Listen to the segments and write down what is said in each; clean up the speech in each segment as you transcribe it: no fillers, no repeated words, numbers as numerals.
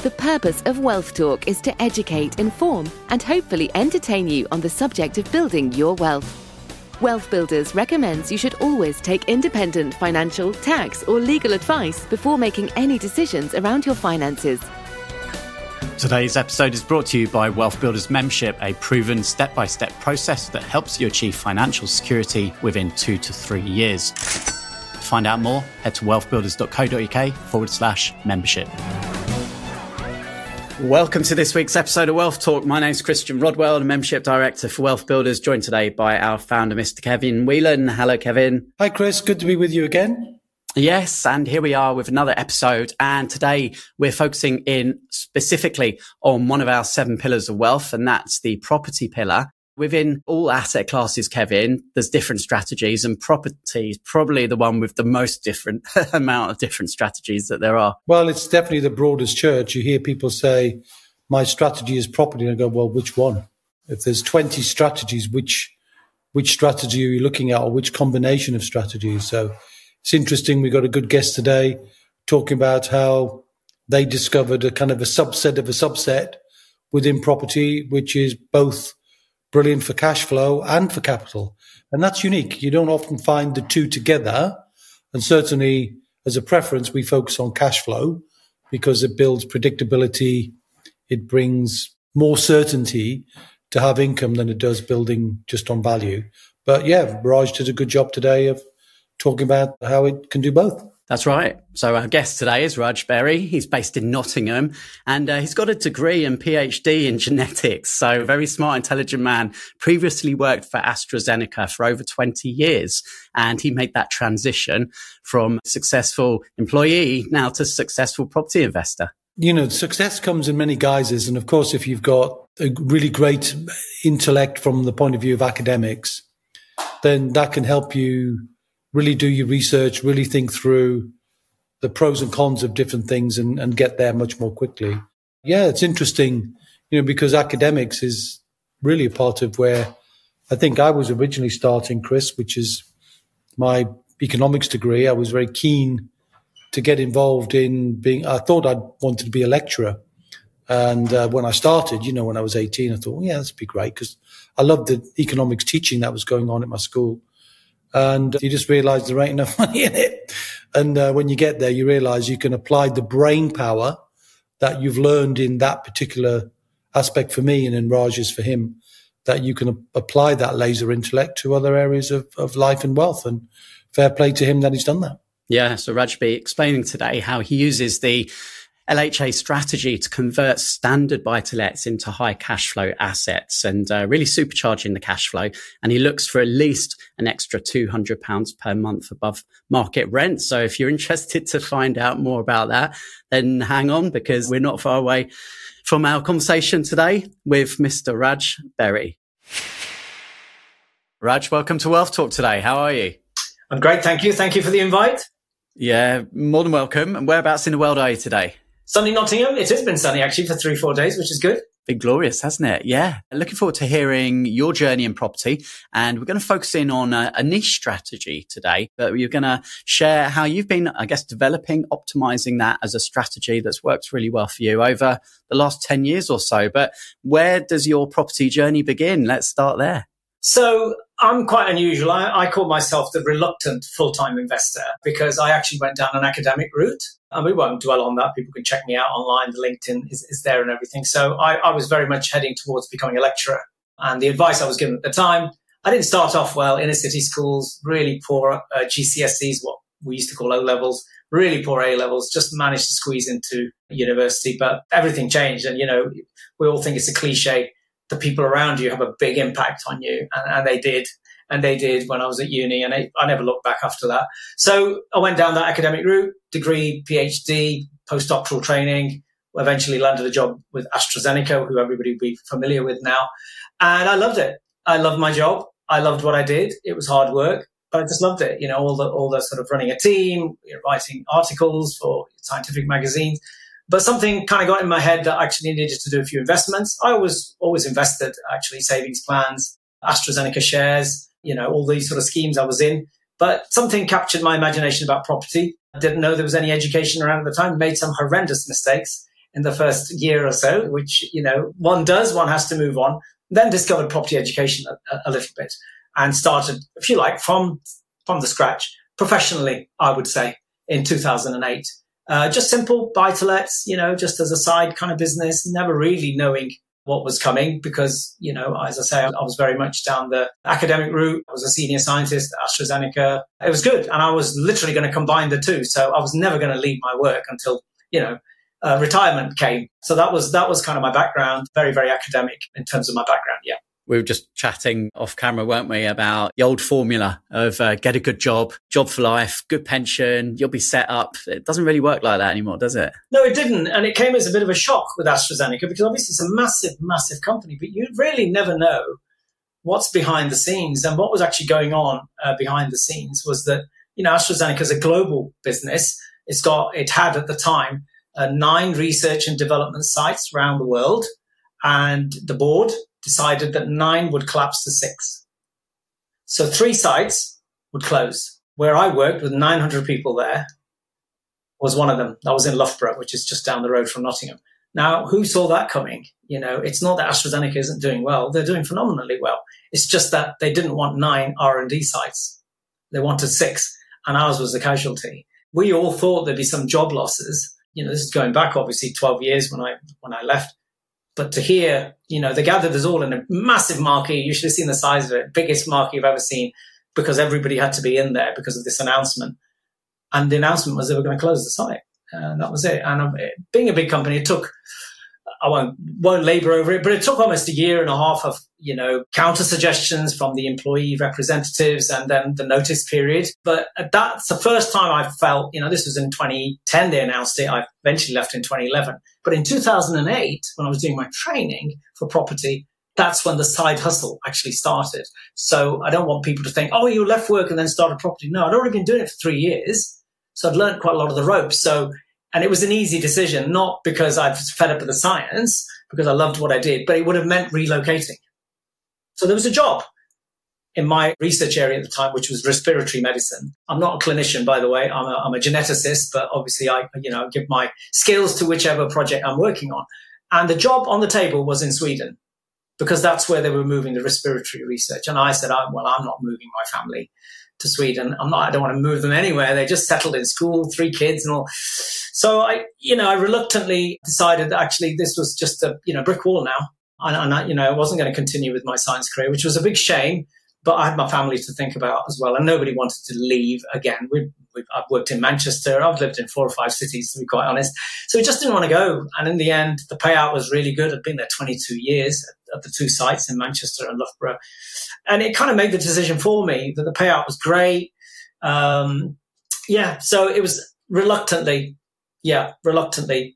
The purpose of Wealth Talk is to educate, inform, and hopefully entertain you on the subject of building your wealth. Wealth Builders recommends you should always take independent financial, tax, or legal advice before making any decisions around your finances. Today's episode is brought to you by Wealth Builders Membership, a proven step-by-step process that helps you achieve financial security within 2 to 3 years. To find out more, head to wealthbuilders.co.uk/membership. Welcome to this week's episode of Wealth Talk. My name's Christian Rodwell, the Membership Director for Wealth Builders, joined today by our founder, Mr. Kevin Whelan. Hello, Kevin. Hi, Chris. Good to be with you again. Yes, and here we are with another episode. And today we're focusing in specifically on one of our 7 pillars of wealth, and that's the property pillar. Within all asset classes, Kevin, there's different strategies, and property is probably the one with the most different amount of different strategies that there are. Well, it's definitely the broadest church. You hear people say, my strategy is property. And I go, well, which one? If there's 20 strategies, which strategy are you looking at, or which combination of strategies? So it's interesting. We got a good guest today talking about how they discovered a kind of a subset of a subset within property, which is both brilliant for cash flow and for capital. And that's unique. You don't often find the two together. And certainly as a preference, we focus on cash flow because it builds predictability. It brings more certainty to have income than it does building just on value. But yeah, Raj did a good job today of talking about how it can do both. That's right. So our guest today is Raj Berry. He's based in Nottingham, and he's got a degree and PhD in genetics. So very smart, intelligent man. Previously worked for AstraZeneca for over 20 years. And he made that transition from successful employee now to successful property investor. You know, success comes in many guises. And of course, if you've got a really great intellect from the point of view of academics, then that can help you really do your research, really think through the pros and cons of different things and get there much more quickly. Yeah, it's interesting, because academics is really a part of where I think I was originally starting, Chris, which is my economics degree. I was very keen to get involved in I thought I wanted to be a lecturer. And when I started, when I was 18, I thought, yeah, that'd be great because I loved the economics teaching that was going on at my school. And you just realize there ain't enough money in it. And when you get there, you realize you can apply the brain power that you've learned in that particular aspect for me and in Raj's for him, that you can apply that laser intellect to other areas of life and wealth. And fair play to him that he's done that. Yeah. So Raj will be explaining today how he uses the LHA strategy to convert standard buy-to-lets into high cash flow assets and really supercharging the cash flow. And he looks for at least an extra £200 per month above market rent. So if you're interested to find out more about that, then hang on because we're not far away from our conversation today with Mr. Raj Berry. Raj, welcome to Wealth Talk today. How are you? I'm great. Thank you. Thank you for the invite. Yeah, more than welcome. And whereabouts in the world are you today? Sunny Nottingham. It has been sunny actually for 3-4 days, which is good. Been glorious, hasn't it? Yeah. Looking forward to hearing your journey in property. And we're going to focus in on a niche strategy today, but you're going to share how you've been, developing, optimizing that as a strategy that's worked really well for you over the last 10 years or so. But where does your property journey begin? Let's start there. So I'm quite unusual. I call myself the reluctant full-time investor because I actually went down an academic route. And we won't dwell on that. People can check me out online. The LinkedIn is there and everything. So I was very much heading towards becoming a lecturer. And the advice I was given at the time, I didn't start off well. Inner city schools, really poor GCSEs, what we used to call O-levels, really poor A-levels, just managed to squeeze into university. But everything changed. And, we all think it's a cliche. The people around you have a big impact on you. And they did. And they did when I was at uni. And I never looked back after that. So I went down that academic route, degree, PhD, postdoctoral training, eventually landed a job with AstraZeneca, who everybody will be familiar with now. And I loved it. I loved my job. I loved what I did. It was hard work, but I just loved it. all the sort of running a team, writing articles for scientific magazines. But something kind of got in my head that I actually needed to do a few investments. I always invested, actually, savings plans, AstraZeneca shares, all these sort of schemes I was in. But something captured my imagination about property. I didn't know there was any education around at the time, made some horrendous mistakes. in the first year or so, which, one has to move on. Then discovered property education a little bit and started, if you like, from the scratch, professionally, I would say, in 2008. Just simple buy-to-lets, just as a side kind of business, never really knowing what was coming because, as I say, I was very much down the academic route. I was a senior scientist at AstraZeneca. It was good. And I was literally going to combine the two. So I was never going to leave my work until, retirement came. So that was kind of my background, very, very academic in terms of my background. Yeah. We were just chatting off camera, weren't we, about the old formula of get a good job for life, good pension, you'll be set up. It doesn't really work like that anymore, does it? No, it didn't. And it came as a bit of a shock with AstraZeneca because obviously it's a massive, massive company, but you really never know what's behind the scenes. And what was actually going on behind the scenes was that, AstraZeneca is a global business. It had at the time 9 research and development sites around the world. And the board decided that 9 would collapse to 6. So 3 sites would close. Where I worked with 900 people there was one of them. That was in Loughborough, which is just down the road from Nottingham. Now, who saw that coming? It's not that AstraZeneca isn't doing well. They're doing phenomenally well. It's just that they didn't want 9 R&D sites. They wanted 6, and ours was the casualty. We all thought there'd be some job losses. This is going back, obviously, 12 years when I left. But to hear, they gathered us all in a massive marquee. You should have seen the size of it. Biggest marquee I've ever seen because everybody had to be in there because of this announcement. And the announcement was they were going to close the site. And that was it. And being a big company, it took, I won't labor over it, but it took almost a year and a half of, counter suggestions from the employee representatives and then the notice period. But that's the first time I felt, this was in 2010, they announced it. I eventually left in 2011. But in 2008, when I was doing my training for property, that's when the side hustle actually started. So I don't want people to think, oh, you left work and then started property. No, I'd already been doing it for 3 years. So I'd learned quite a lot of the ropes. And it was an easy decision, not because I was fed up with the science, because I loved what I did, but it would have meant relocating. So there was a job in my research area at the time, which was respiratory medicine. I'm not a clinician, by the way. I'm a geneticist, but obviously I give my skills to whichever project I'm working on. And the job on the table was in Sweden because that's where they were moving the respiratory research. And I said, I'm not moving my family to Sweden. I don't want to move them anywhere. They just settled in school, 3 kids and all. So I reluctantly decided that actually this was just a, brick wall now. And I wasn't going to continue with my science career, which was a big shame, but I had my family to think about as well. And nobody wanted to leave again. I've worked in Manchester. I've lived in 4 or 5 cities, to be quite honest. So we just didn't want to go. And in the end, the payout was really good. I'd been there 22 years at the 2 sites in Manchester and Loughborough. And it kind of made the decision for me that the payout was great. So it was reluctantly,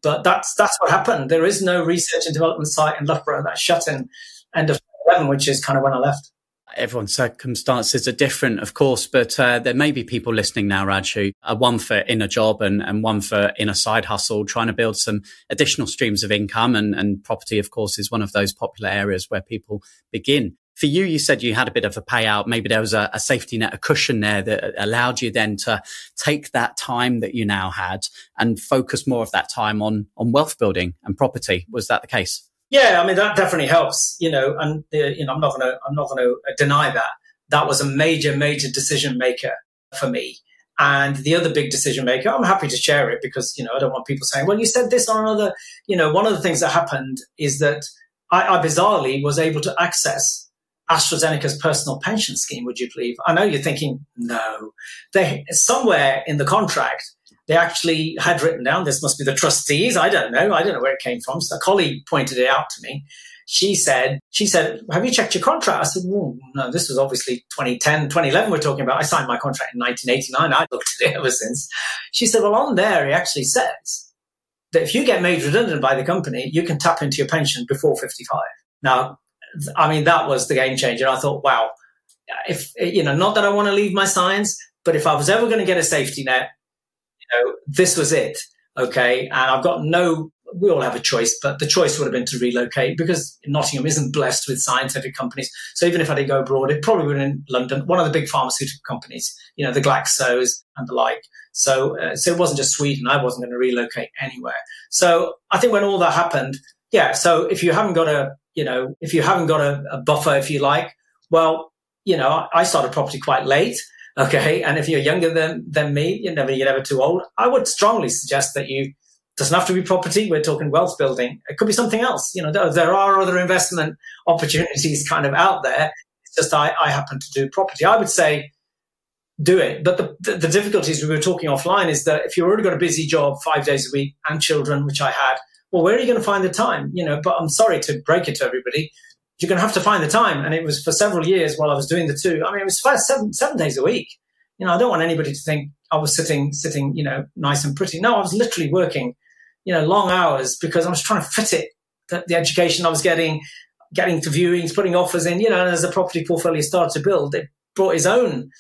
but that's what happened. There is no research and development site in Loughborough that shut in end of 2011, which is kind of when I left. Everyone's circumstances are different, of course, but there may be people listening now, Raj, who are one for in a job and one for in a side hustle, trying to build some additional streams of income. And property, of course, is one of those popular areas where people begin. For you, you said you had a bit of a payout. Maybe there was a safety net, a cushion there that allowed you then to take that time that you now had and focus more of that time on wealth building and property. Was that the case? Yeah, I mean, that definitely helps, and I'm not going to deny that. That was a major, major decision maker for me. And the other big decision maker, I'm happy to share it because, I don't want people saying, well, you said this on another, one of the things that happened is that I bizarrely was able to access AstraZeneca's personal pension scheme, would you believe? I know you're thinking, no. Somewhere in the contract, they actually had written down, this must be the trustees. I don't know where it came from. So a colleague pointed it out to me. She said, have you checked your contract? I said, no, this was obviously 2010, 2011 we're talking about. I signed my contract in 1989. I looked at it ever since. She said, well, on there, it actually says that if you get made redundant by the company, you can tap into your pension before 55. Now, I mean, that was the game changer. I thought, wow, if, not that I want to leave my science, but if I was ever going to get a safety net, this was it. Okay. And I've got no we all have a choice, but the choice would have been to relocate because Nottingham isn't blessed with scientific companies. So even if I did go abroad, it probably would have been in London, one of the big pharmaceutical companies, you know, the Glaxos and the like. So it wasn't just Sweden. I wasn't going to relocate anywhere. So I think when all that happened, yeah. So if you haven't got a buffer, if you like, well, you know, I started property quite late. Okay. And if you're younger than me, you're never too old. I would strongly suggest that doesn't have to be property. We're talking wealth building. It could be something else. You know, there are other investment opportunities kind of out there. It's just I happen to do property. I would say do it. But the difficulties we were talking offline is that if you've already got a busy job 5 days a week and children, which I had, well, where are you going to find the time? You know, but I'm sorry to break it to everybody. You're going to have to find the time. And it was for several years while I was doing the two. I mean, it was 7 days a week. You know, I don't want anybody to think I was sitting, you know, nice and pretty. No, I was literally working, you know, long hours because I was trying to fit it, the education I was getting to viewings, putting offers in, you know, and as the property portfolio started to build, it brought its own.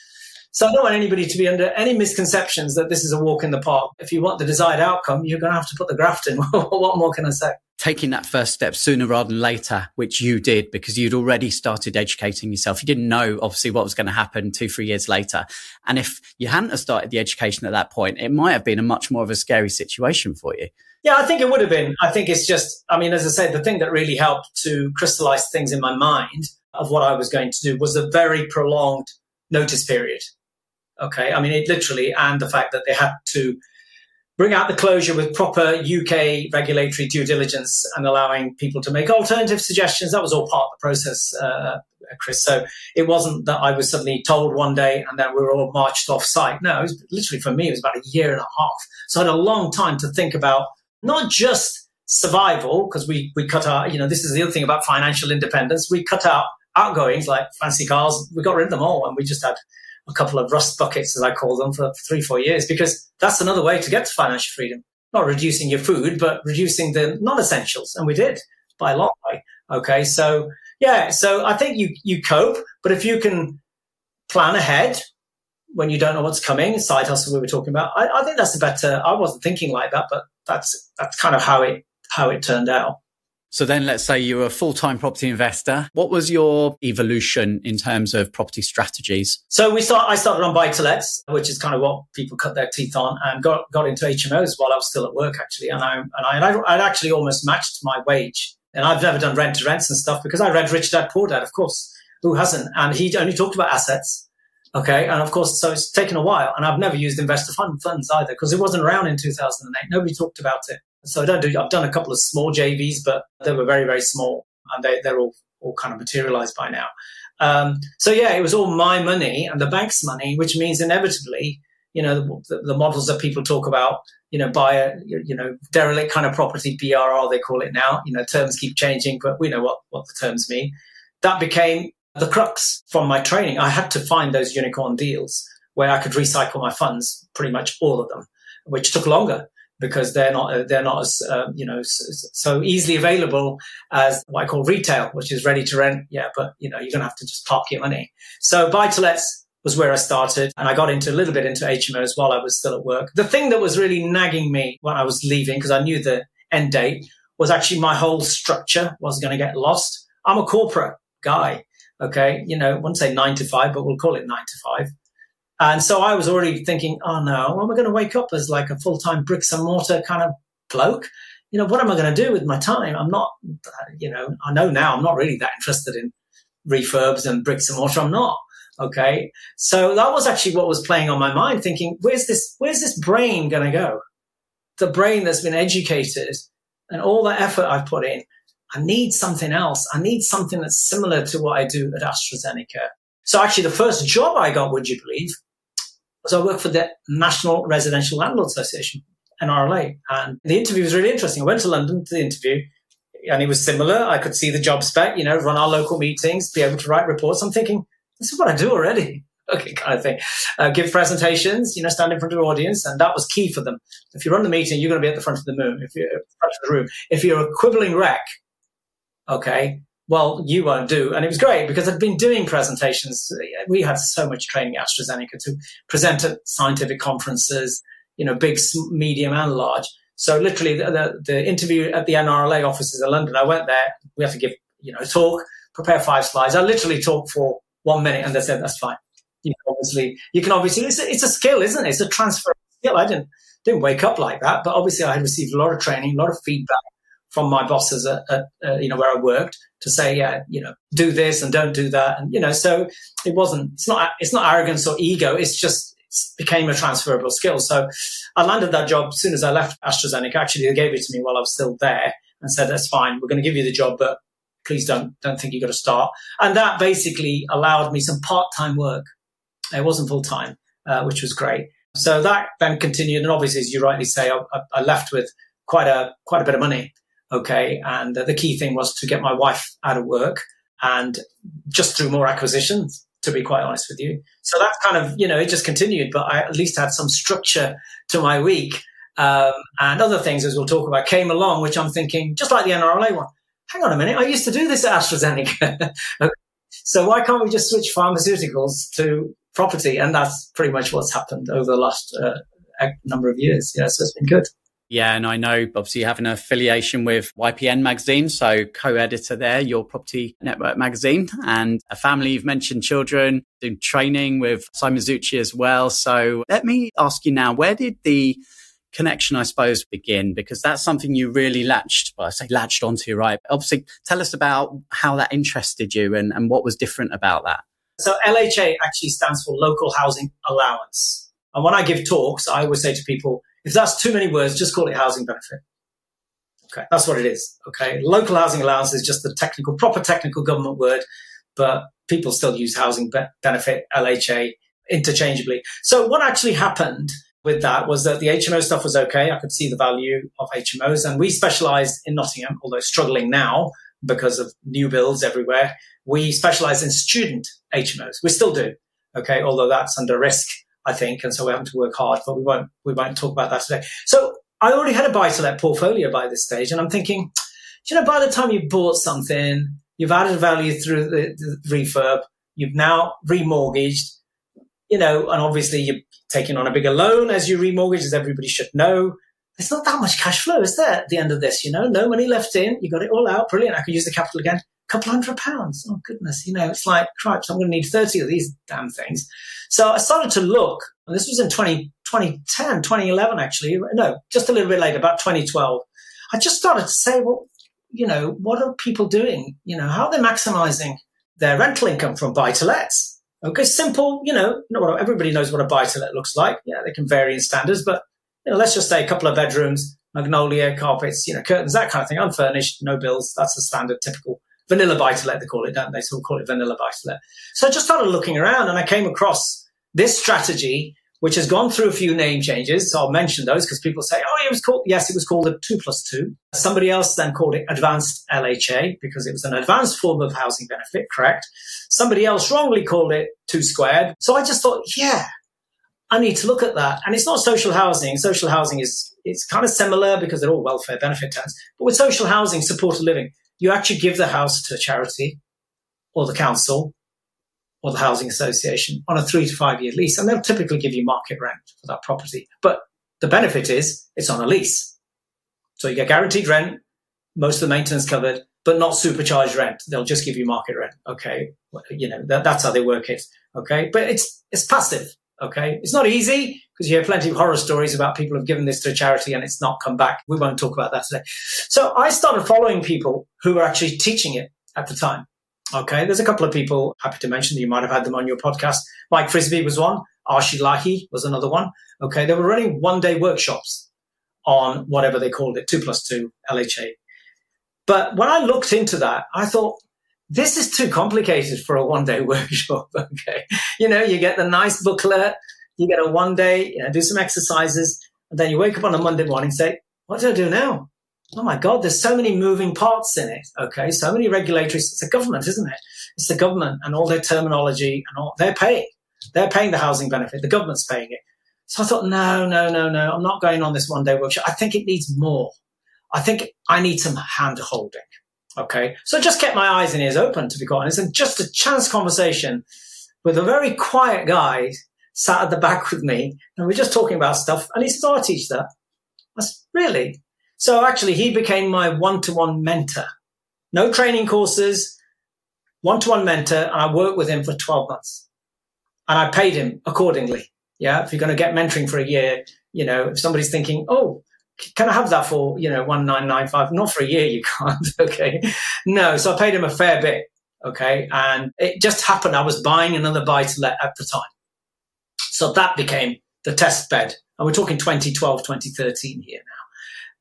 So I don't want anybody to be under any misconceptions that this is a walk in the park. If you want the desired outcome, you're going to have to put the graft in. What more can I say? Taking that first step sooner rather than later, which you did because you'd already started educating yourself. You didn't know, obviously, what was going to happen 2-3 years later. And if you hadn't have started the education at that point, it might have been a much more of a scary situation for you. Yeah, I think it would have been. I think it's just, I mean, as I said, the thing that really helped to crystallize things in my mind of what I was going to do was a very prolonged notice period. Okay, I mean, it literally, and the fact that they had to bring out the closure with proper UK regulatory due diligence and allowing people to make alternative suggestions. That was all part of the process, Chris. So it wasn't that I was suddenly told one day and then we were all marched off site. No, it was literally, for me, it was about 1.5 years. So I had a long time to think about not just survival, because we cut out, you know, this is the other thing about financial independence. We cut out outgoings like fancy cars. We got rid of them all and we just had a couple of rust buckets, as I call them, for 3-4 years, because that's another way to get to financial freedom. Not reducing your food, but reducing the non-essentials. And we did by a long way. Okay. So yeah. So I think you cope, but if you can plan ahead when you don't know what's coming, side hustle we were talking about, I think that's the better. I wasn't thinking like that, but that's kind of how it turned out. So then let's say you were a full-time property investor. What was your evolution in terms of property strategies? So I started on buy-to-lets, which is kind of what people cut their teeth on, and got into HMOs while I was still at work, actually. And I'd actually almost matched my wage. And I've never done rent-to-rents and stuff because I read Rich Dad, Poor Dad, of course. Who hasn't? And he only talked about assets. Okay. And of course, so it's taken a while. And I've never used investor funds either because it wasn't around in 2008. Nobody talked about it. So I've done a couple of small JVs, but they were very, very small and they're all kind of materialized by now. So yeah, it was all my money and the bank's money, which means inevitably, you know, the models that people talk about, you know, buy a, you know, derelict kind of property, BRR, they call it now, you know, terms keep changing, but we know what the terms mean. That became the crux from my training. I had to find those unicorn deals where I could recycle my funds, pretty much all of them, which took longer, because they're not as you know, so easily available as what I call retail, which is ready to rent. Yeah, but you know, you're gonna have to just park your money. So buy-to-lets was where I started, and I got into a little bit into HMOs while I was still at work. The thing that was really nagging me when I was leaving, because I knew the end date, was actually my whole structure was going to get lost. I'm a corporate guy, okay, you know, I wouldn't say 9 to 5, but we'll call it 9 to 5. And so I was already thinking, oh no, am I going to wake up as like a full-time bricks and mortar kind of bloke? You know, what am I going to do with my time? I'm not, you know, I know now I'm not really that interested in refurbs and bricks and mortar. I'm not. Okay. So that was actually what was playing on my mind, thinking, where's this brain going to go? The brain that's been educated and all the effort I've put in. I need something else. I need something that's similar to what I do at AstraZeneca. So actually the first job I got, would you believe, was I worked for the National Residential Landlord Association, NRLA. And the interview was really interesting. I went to London to the interview and it was similar. I could see the job spec, you know, run our local meetings, be able to write reports. I'm thinking, this is what I do already. Okay, kind of thing. Give presentations, you know, stand in front of an audience. And that was key for them. If you run the meeting, you're going to be at the front of the room. If you're at the front of the room, if you're a quibbling wreck, okay, well, you won't do. And it was great because I'd been doing presentations. We had so much training at AstraZeneca to present at scientific conferences, you know, big, medium and large. So literally the interview at the NRLA offices in London, I went there. We have to give, a talk, prepare 5 slides. I literally talked for 1 minute and they said, that's fine. You can obviously, it's a skill, isn't it? It's a transfer skill. I didn't wake up like that, but obviously I had received a lot of training, a lot of feedback from my bosses at where I worked to say, do this and don't do that. And, so it's not arrogance or ego. It became a transferable skill. So I landed that job as soon as I left AstraZeneca. Actually, they gave it to me while I was still there and said, that's fine. We're going to give you the job, but please don't think you've got to start. And that basically allowed me some part-time work. It wasn't full-time, which was great. So that then continued. And obviously, as you rightly say, I left with quite a bit of money. Okay. And the key thing was to get my wife out of work, and just through more acquisitions, to be quite honest with you. So that's kind of, it just continued, but I at least had some structure to my week. And other things, as we'll talk about, came along, which I'm thinking, just like the NRLA one, hang on a minute, I used to do this at AstraZeneca. So why can't we just switch pharmaceuticals to property? And that's pretty much what's happened over the last number of years. Yeah, so it's been good. Yeah, and I know obviously you have an affiliation with YPN magazine, so co-editor there, Your Property Network magazine, and a family. You've mentioned children, doing training with Simon Zucchi as well. So let me ask you now, where did the connection, I suppose, begin? Because that's something you really latched onto, right? Obviously, tell us about how that interested you and what was different about that. So LHA actually stands for Local Housing Allowance. And when I give talks, I always say to people, if that's too many words, just call it housing benefit. Okay, that's what it is. Okay, local housing allowance is just the proper technical government word, but people still use housing benefit, LHA, interchangeably. So what actually happened with that was that the HMO stuff was okay. I could see the value of HMOs, and we specialised in Nottingham, although struggling now because of new builds everywhere. We specialise in student HMOs. We still do. Okay, although that's under risk, I think, and so we're having to work hard, but we won't talk about that today. So I already had a buy-to-let portfolio by this stage, and I'm thinking, by the time you bought something, you've added value through the refurb, you've now remortgaged, and obviously you're taking on a bigger loan as you remortgage, as everybody should know. There's not that much cash flow, is there, at the end of this? No money left in, you got it all out, brilliant, I can use the capital again. Couple £100. Oh, goodness. It's like, cripes, I'm going to need 30 of these damn things. So I started to look, and this was in 2011, actually. No, just a little bit later, about 2012. I just started to say, well, what are people doing? How are they maximizing their rental income from buy-to-lets? Okay, simple, everybody knows what a buy-to-let looks like. Yeah, they can vary in standards, but, let's just say a couple of bedrooms, magnolia, carpets, curtains, that kind of thing, unfurnished, no bills. That's the standard, typical vanilla buy-to-let, they call it, don't they? So we'll call it vanilla buy-to-let. So I just started looking around, and I came across this strategy, which has gone through a few name changes. So I'll mention those because people say, it was called a 2+2. Somebody else then called it advanced LHA because it was an advanced form of housing benefit, correct? Somebody else wrongly called it 2 squared. So I just thought, I need to look at that. And it's not social housing. Social housing it's kind of similar because they're all welfare benefit terms. But with social housing, supported living, you actually give the house to a charity or the council or the housing association on a 3 to 5 year lease. And they'll typically give you market rent for that property. But the benefit is it's on a lease. So you get guaranteed rent, most of the maintenance covered, but not supercharged rent. They'll just give you market rent. Okay. That's how they work it. Okay. But it's passive. Okay. It's not easy because you hear plenty of horror stories about people who've given this to a charity and it's not come back. We won't talk about that today. So I started following people who were actually teaching it at the time. Okay. There's a couple of people, happy to mention, you might have had them on your podcast. Mike Frisbee was one. Arshie Lahi was another one. Okay. They were running one-day workshops on whatever they called it, 2+2 LHA. But when I looked into that, I thought, this is too complicated for a one-day workshop. Okay. You get the nice booklet, you get a 1 day, do some exercises, and then you wake up on a Monday morning and say, what do I do now? Oh my God, there's so many moving parts in it. Okay. So many regulatory, it's the government, isn't it? It's the government and all their terminology and all they're paying the housing benefit. The government's paying it. So I thought, no. I'm not going on this 1 day workshop. I think it needs more. I think I need some hand holding. Okay. So I just kept my eyes and ears open, to be quite honest, and just a chance conversation with a very quiet guy sat at the back with me, and we're just talking about stuff. And he said, I'll teach that. I said, really? So actually, he became my one-to-one mentor. No training courses, one-to-one mentor, and I worked with him for 12 months. And I paid him accordingly. Yeah, if you're going to get mentoring for a year, if somebody's thinking, oh, can I have that for, 1995? Not for a year, you can't, okay? No, so I paid him a fair bit, okay? And it just happened I was buying another buy-to-let at the time. So that became the test bed. And we're talking 2012, 2013 here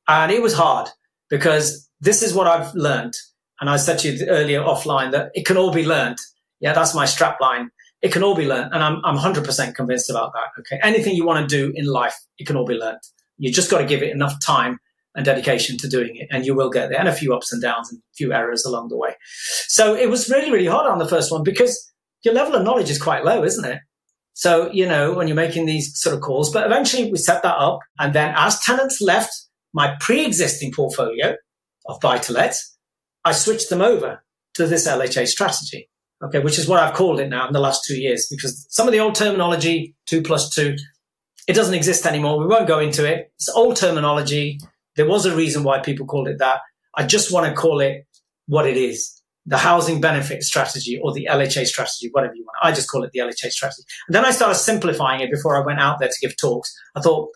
now. And it was hard because this is what I've learned. And I said to you earlier offline that it can all be learned. Yeah, that's my strap line. It can all be learned. And I'm 100% convinced about that. Okay. Anything you want to do in life, it can all be learned. You just got to give it enough time and dedication to doing it, and you will get there. And a few ups and downs and a few errors along the way. So it was really, really hard on the first one because your level of knowledge is quite low, isn't it? So, when you're making these sort of calls, but eventually we set that up. And then as tenants left my pre-existing portfolio of buy-to-lets, I switched them over to this LHA strategy. Okay, which is what I've called it now in the last 2 years, because some of the old terminology, 2+2, it doesn't exist anymore. We won't go into it. It's old terminology. There was a reason why people called it that. I just want to call it what it is, the housing benefit strategy or the LHA strategy, whatever you want. I just call it the LHA strategy. And then I started simplifying it before I went out there to give talks. I thought,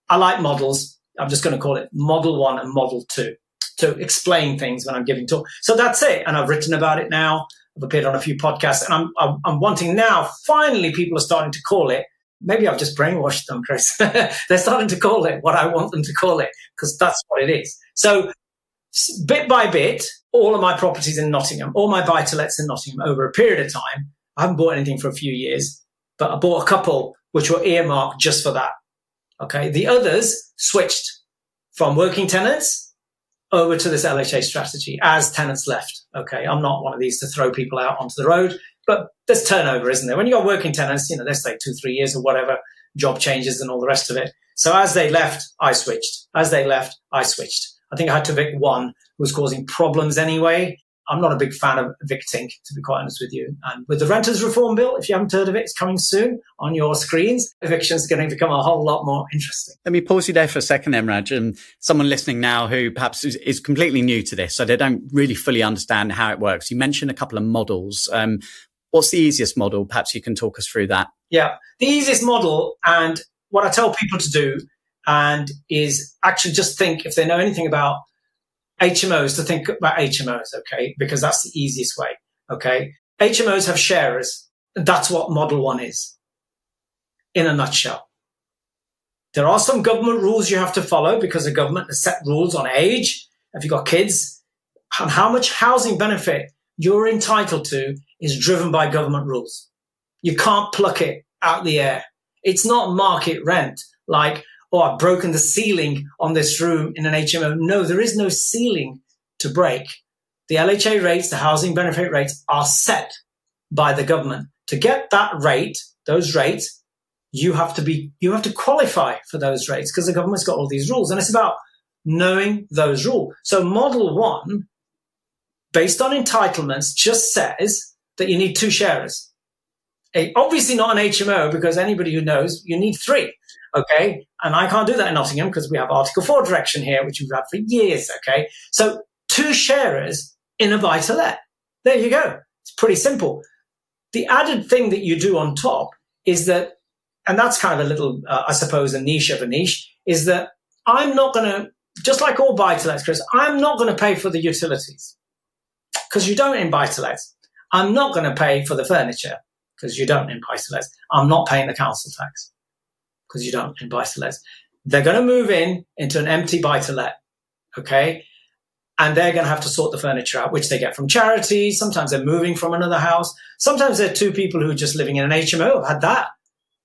I like models. I'm just going to call it Model 1 and Model 2 to explain things when I'm giving talks. So that's it. And I've written about it now. I've appeared on a few podcasts, and I'm wanting now, finally, people are starting to call it. Maybe I've just brainwashed them, Chris. They're starting to call it what I want them to call it, because that's what it is. So bit by bit, all of my properties in Nottingham, all my buy-to-lets in Nottingham over a period of time, I haven't bought anything for a few years, but I bought a couple which were earmarked just for that. Okay. The others switched from working tenants over to this LHA strategy as tenants left. Okay. I'm not one of these to throw people out onto the road, but there's turnover, isn't there? When you got working tenants, they stay 2-3 years or whatever, job changes and all the rest of it. So as they left, I switched. As they left, I switched. I think I had to evict one who was causing problems anyway. I'm not a big fan of evicting, to be quite honest with you. And with the Renters Reform Bill, if you haven't heard of it, it's coming soon on your screens. Eviction's going to become a whole lot more interesting. Let me pause you there for a second then, Raj. Someone listening now who perhaps is completely new to this, so they don't really fully understand how it works. You mentioned a couple of models. What's the easiest model? Perhaps you can talk us through that. Yeah, the easiest model, and what I tell people to do, and is actually just think, if they know anything about HMOs, to think about HMOs, okay? Because that's the easiest way, okay? HMOs have sharers. That's what Model 1 is, in a nutshell. There are some government rules you have to follow because the government has set rules on age, if you've got kids, and how much housing benefit you're entitled to is driven by government rules. You can't pluck it out the air. It's not market rent like, oh, I've broken the ceiling on this room in an HMO. No, there is no ceiling to break. The LHA rates, the housing benefit rates, are set by the government. To get that rate, those rates, you have to qualify for those rates because the government's got all these rules. And it's about knowing those rules. So Model 1, based on entitlements, just says that you need 2 sharers. Obviously not an HMO, because anybody who knows, you need 3. Okay. And I can't do that in Nottingham because we have Article 4 direction here, which we've had for years. Okay. So 2 sharers in a buy-to-let. There you go. It's pretty simple. The added thing that you do on top is that, and that's kind of a little, I suppose, a niche of a niche, is that I'm not going to, just like all buy-to-lets, Chris, I'm not going to pay for the utilities because you don't in buy-to-lets. I'm not going to pay for the furniture because you don't in buy-to-lets. I'm not paying the council tax because you don't in buy-to-lets. They're going to move into an empty buy-to-let, okay? And they're going to have to sort the furniture out, which they get from charities. Sometimes they're moving from another house. Sometimes they're 2 people who are just living in an HMO. I've had that.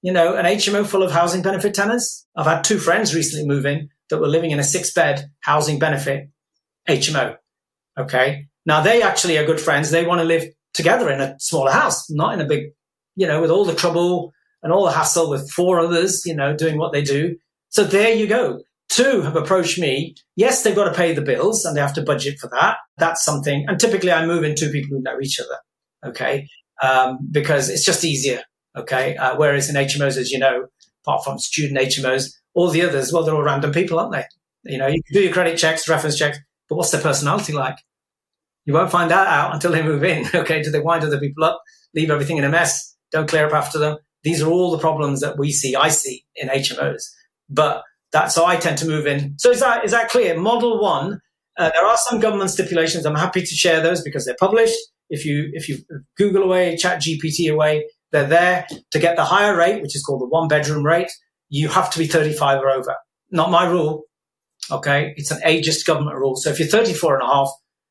An HMO full of housing benefit tenants. I've had 2 friends recently move in that were living in a 6-bed housing benefit HMO, okay? Now, they actually are good friends. They want to live together in a smaller house, not in a big, with all the trouble and all the hassle with 4 others, doing what they do. So there you go. 2 have approached me. Yes, they've got to pay the bills and they have to budget for that. That's something. And typically I move in 2 people who know each other. Okay. Because it's just easier. Okay. Whereas in HMOs, as you know, apart from student HMOs, All the others, well, they're all random people, aren't they? You know, you can do your credit checks, reference checks, but what's their personality like? You won't find that out until they move in. Okay, do they wind other people up, leave everything in a mess, don't clear up after them? These are all the problems that I see in HMOs. But so I tend to move in. So is that clear? Model 1, there are some government stipulations. I'm happy to share those because they're published. If you Google away, chat GPT away, they're there. To get the higher rate, which is called the 1-bedroom rate, you have to be 35 or over. Not my rule. Okay, it's an ageist government rule. So if you're 34 and a half,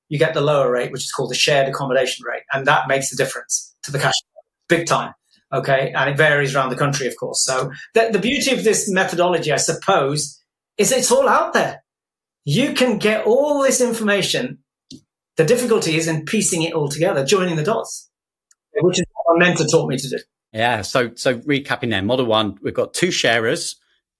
you get the lower rate, which is called the shared accommodation rate. And that makes a difference to the cash flow, big time. Okay, and it varies around the country, of course. So the beauty of this methodology, I suppose, is it's all out there. You can get all this information. The difficulty is in piecing it all together, joining the dots, which is what my mentor taught me to do. Yeah, so recapping there, model 1, we've got 2 sharers,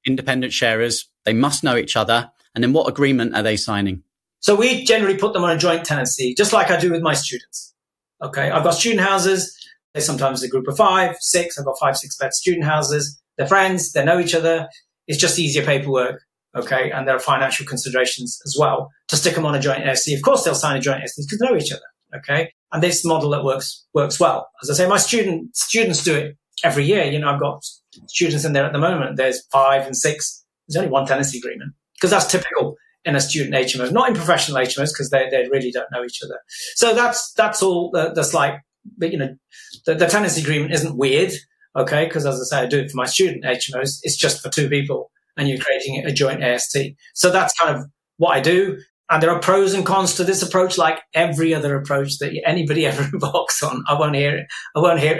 independent sharers. They must know each other. And then what agreement are they signing? So we generally put them on a joint tenancy, just like I do with my students. Okay, I've got student houses. They're sometimes a group of 5, 6. I've got 5, 6-bed student houses. They're friends. They know each other. It's just easier paperwork. Okay, and there are financial considerations as well to stick them on a joint SC. Of course, they'll sign a joint SC because they know each other. Okay, and this model that works well. As I say, my students do it every year. You know, I've got students in there at the moment. There's 5 and 6. There's only one tenancy agreement because that's typical in a student HMO, not in professional HMOs because they really don't know each other. So that's all. That's like, you know, the tenancy agreement isn't weird. Okay, because as I say, I do it for my student HMOs. It's just for 2 people, and you're creating a joint AST. So that's kind of what I do. And there are pros and cons to this approach, like every other approach that anybody ever embarks on. I won't hear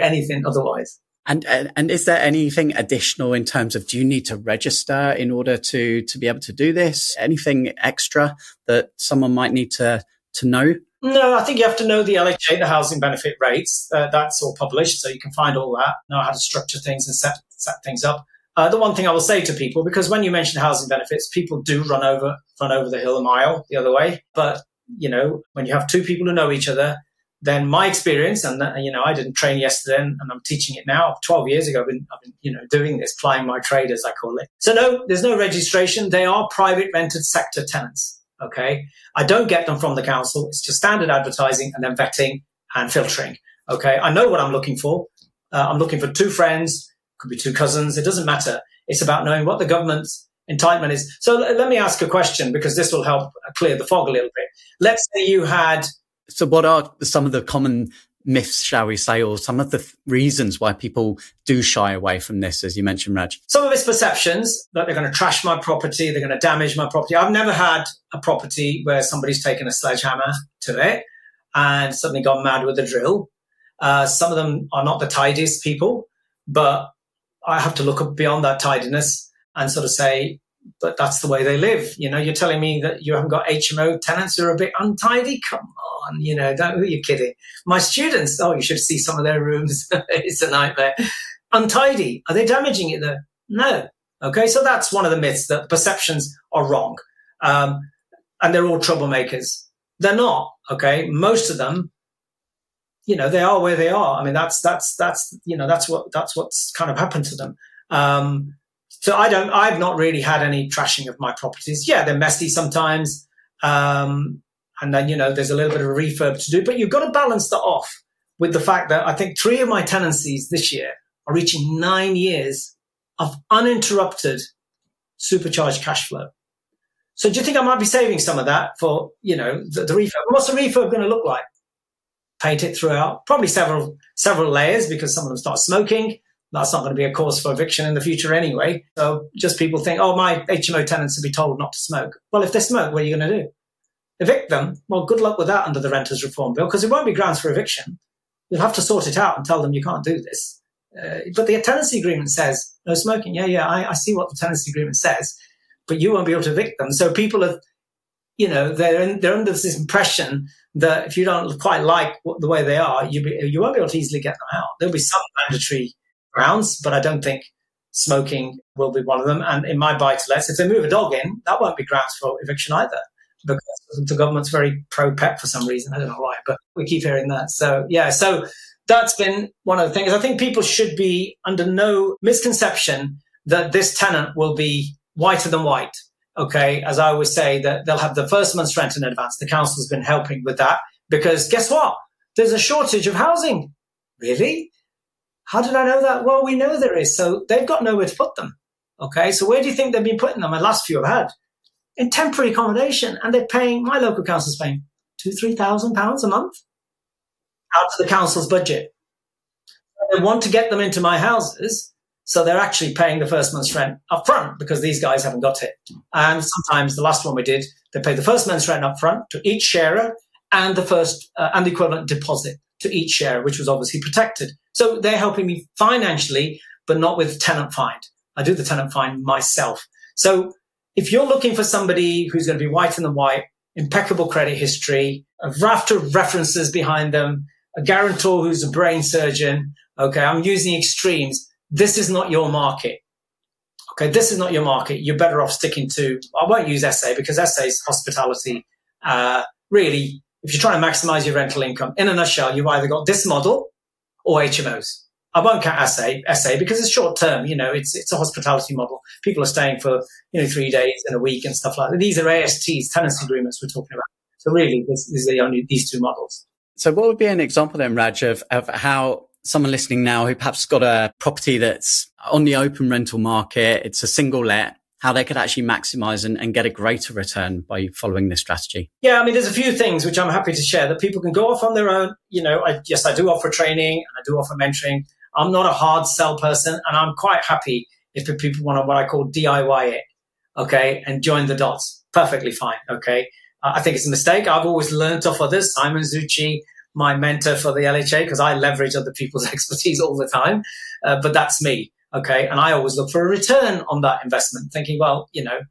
anything otherwise. And is there anything additional in terms of, do you need to register in order to be able to do this? Anything extra that someone might need to know? No, I think you have to know the LHA, the housing benefit rates. That's all published, so you can find all that, know how to structure things and set things up. The one thing I will say to people, because when you mention housing benefits, people do run over the hill a mile the other way. But, you know, when you have 2 people who know each other, then my experience, and you know, I didn't train yesterday, and I'm teaching it now. 12 years ago, I've been you know, doing this, plying my trade, as I call it. So no, there's no registration. They are private rented sector tenants. Okay, I don't get them from the council. It's just standard advertising and then vetting and filtering. Okay, I know what I'm looking for. I'm looking for 2 friends, could be 2 cousins. It doesn't matter. It's about knowing what the government's entitlement is. So let me ask a question, because this will help clear the fog a little bit. Let's say you had. So what are some of the common myths, shall we say, or some of the reasons why people do shy away from this, as you mentioned, Raj? Some of it's perceptions that they're going to trash my property, they're going to damage my property. I've never had a property where somebody's taken a sledgehammer to it and suddenly gone mad with a drill. Some of them are not the tidiest people, but I have to look up beyond that tidiness and sort of say, but that's the way they live. You know, you're telling me that you haven't got HMO tenants who are a bit untidy? Come on, you know, who are you kidding? My students, you should see some of their rooms. It's a nightmare. Untidy. Are they damaging it there? No. Okay, so that's one of the myths, that perceptions are wrong. And they're all troublemakers. They're not, okay? Most of them, you know, they are where they are. I mean, that's you know, that's what's kind of happened to them. So I've not really had any trashing of my properties. Yeah, they're messy sometimes. And then, you know, there's a little bit of a refurb to do, but you've got to balance that off with the fact that I think 3 of my tenancies this year are reaching 9 years of uninterrupted supercharged cash flow. So do you think I might be saving some of that for, you know, the refurb? What's the refurb going to look like? Paint it throughout, probably several layers, because some of them start smoking. That's not going to be a cause for eviction in the future anyway. So just people think, my HMO tenants will be told not to smoke. Well, if they smoke, what are you going to do? Evict them? Well, good luck with that under the Renters Reform Bill, because it won't be grounds for eviction. You'll have to sort it out and tell them you can't do this. But the tenancy agreement says no smoking. Yeah, I see what the tenancy agreement says, but you won't be able to evict them. So people are, you know, they're under this impression that if you don't quite like the way they are, you won't be able to easily get them out. There'll be some mandatory grounds, but I don't think smoking will be one of them. And in my buy-to-lets, if they move a dog in, that won't be grounds for eviction either, because the government's very pro-pet for some reason. I don't know why, but we keep hearing that. So, yeah, so that's been one of the things. I think people should be under no misconception that this tenant will be whiter than white. Okay, as I always say, that they'll have the first month's rent in advance. The council's been helping with that because guess what? There's a shortage of housing. Really? How did I know that? Well, we know there is. So they've got nowhere to put them. Okay, so where do you think they've been putting them? The last few I've had in temporary accommodation, and they're paying. My local council's paying £2,000-3,000 a month out of the council's budget. They want to get them into my houses. So they're actually paying the first month's rent up front because these guys haven't got it. And sometimes the last one we did, they paid the first month's rent up front to each sharer and the first and the equivalent deposit to each sharer, which was obviously protected. So they're helping me financially, but not with tenant find. I do the tenant find myself. So if you're looking for somebody who's going to be whiter than white, impeccable credit history, a raft of references behind them, a guarantor who's a brain surgeon, okay, I'm using extremes. This is not your market. Okay, this is not your market. You're better off sticking to, I won't use SA because SA is hospitality. Really, if you're trying to maximize your rental income, in a nutshell, you've either got this model or HMOs. I won't count SA because it's short term. It's a hospitality model. People are staying for, 3 days and a week and stuff like that. These are ASTs, tenancy agreements we're talking about. So really, these are only these two models. So what would be an example then, Raj, of how someone listening now who perhaps got a property that's on the open rental market, it's a single let, how they could actually maximize and get a greater return by following this strategy? Yeah, there's a few things which I'm happy to share that people can go off on their own. I do offer training and I do offer mentoring. I'm not a hard sell person, and I'm quite happy if people want to what I call DIY it, okay, and join the dots. Perfectly fine, okay. I think it's a mistake. I've always learned off others. Simon Zucchi, my mentor for the LHA, because I leverage other people's expertise all the time. But that's me. Okay. And I always look for a return on that investment, thinking, well,